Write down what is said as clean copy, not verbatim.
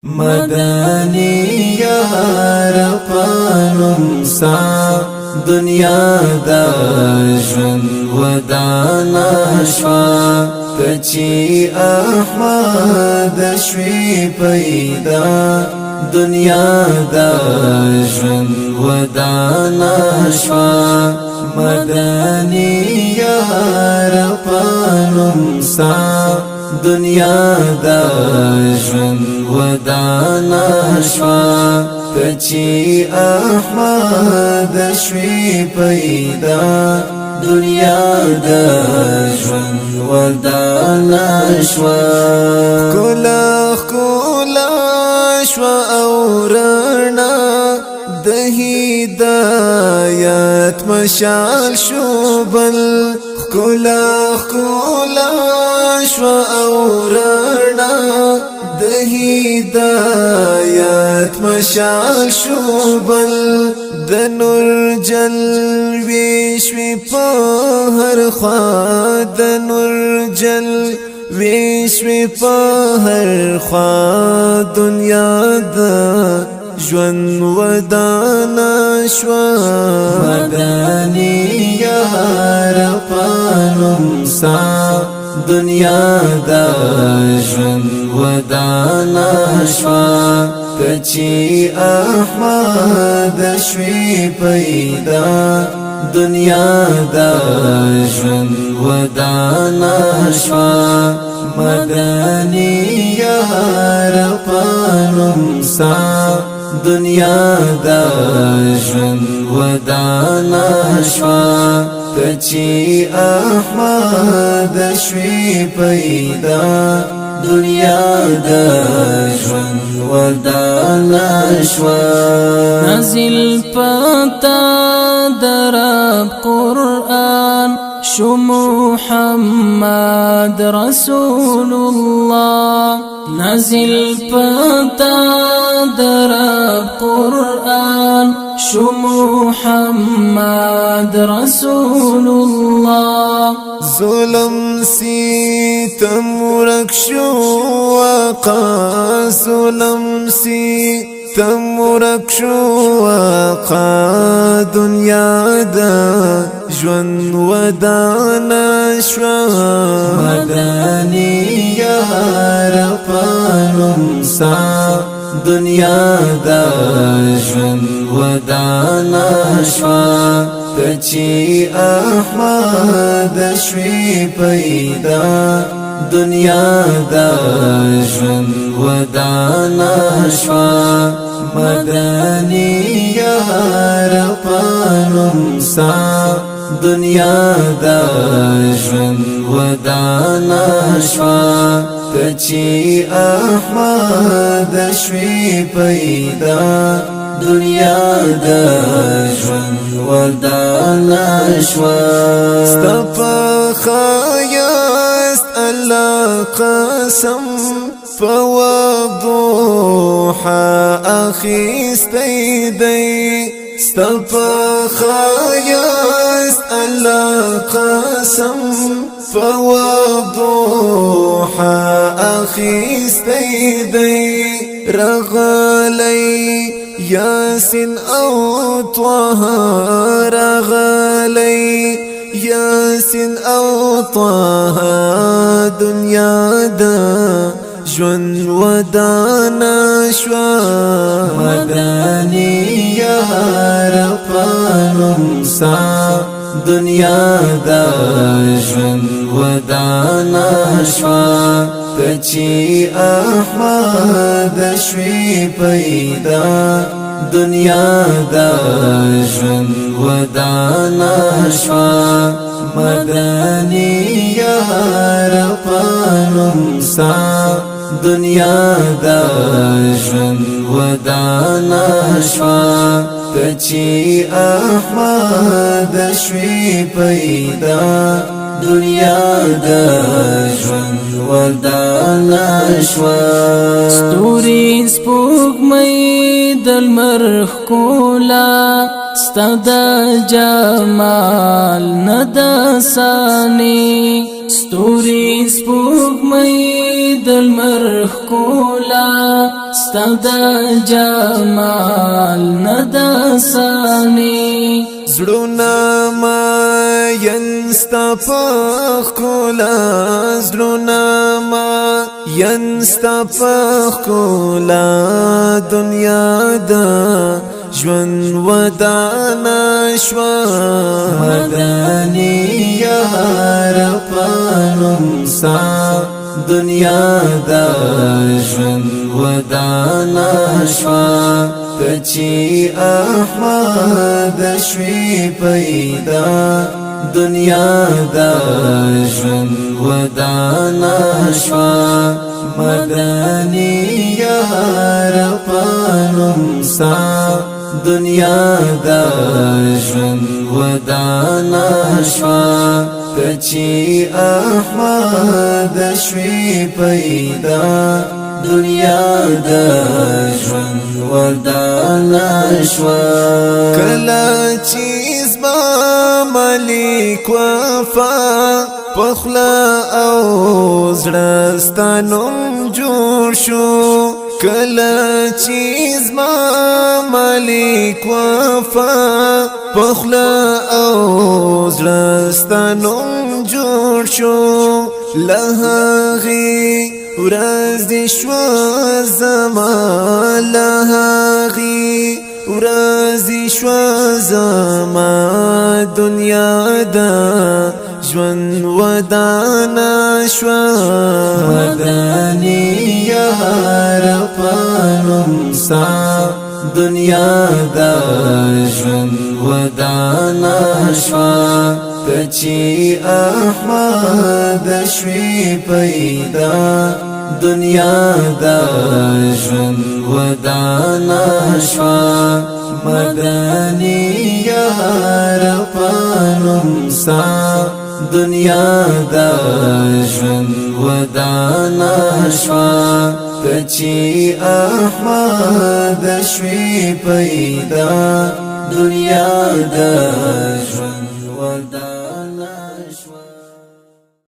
مدني يا پانم سا دنیا دا ژوند ودانا شوا کچی احمد شوی پیدا دنیا دا ژوند ودانا شوا مدني يا پانم سا دنیا دا ژوند ودانا شوا کچی احمد شوی پیدا دنیا دا ژوند ودانا شوا کلا شوا اورنا د هدایت مشال شوبل کلا شوا اورنا د هدایت مشال شوبل د نور جلوی شوی په هر خوا د نور جلوی شوی په هر خوا دنیا دا ژوند ودانا شوا مدني يا پانم سا دنیا دا ژوند ودانا شوا کچی احمد شوی پیدا دنیا دا ژوند ودانا شوا مدني يا پانم سا دنیا دا ژوند ودانا شوا کچی احمد شوی پیدا دنیا دا ژوند ودانا شوا نازل پتا درب قرآن شو محمد رسول الله نازل پتا درب قرآن شو محمد رسول الله ظلم ستم رکشو آقا ظلم ستم رکشو آقا دنیا دا ژوند ودانا شوا مدني يا پانم سا دنیا دا ژوند ودانا شوا کچی احمد شوی پیدا دنیا دا ژوند ودانا شوا مدني يا پانم سا دنیا دا ژوند ودانا شوا کچی احمد شوی پیدا دنیا دا ژوند ودانا شوا استفا خایست الله قسم فوضوحا اخیستی دی استفا خایست الله قسم فوضوحا اخیستی دی رغلی یاسین او طه رغلی یاسین او طه دنیا دا ژوند ودانا شوا مدني يا پانم سا دنیا دا ژوند ودانا شوا کچی احمد شوی پیدا دنیا دا ژوند ودانا شوا مدني يا پانم سا دنیا دا ژوند ودانا شوا کچی احمد شوی پیدا دنیا دا ژوند ودانا شوا ستوري سپوږمۍ د لمر ښکلا ستا د جمال نه د ثاني ستوري سپوږمۍ د لمر ښکلا ستا د جمال نه د ثاني زړونه ماین ستا په ښکلا زړونه ماین ستا په ښکلا دنیا ده ژوند ودانه شوه مدني یار په نوم ستا دنیا ده ژوند ودانه شوه ته چې احمد شوي پیدا دنیا ده ژوند ودانه شوه مدني یار په نوم ستا دنیا دا ژوند ودانه شوه ته چې احمد شوي پیدا دنیا دا ژوند ودانه شوه کله چې زما ملیک وفا پخلا او زړه ستا نوم جوړ شو کله چې زما ملیک وفا پخلا او زړه ستا نوم جوړ شو له هغې ورځ دې شوه زما له هغې ورځ دې شوه زما دنیا ده ژوند ودانه شوه مدني یار په نوم ستا دنیا ده ژوند ودانه شوه ته چې احمد شوي پیدا دنیا ده ژوند ودانه شوه مدني یار په نوم ستا دنیا ده ژوند ودانه شوه ته چې احمد شوي پیدا دنیا ده ژوند ودانه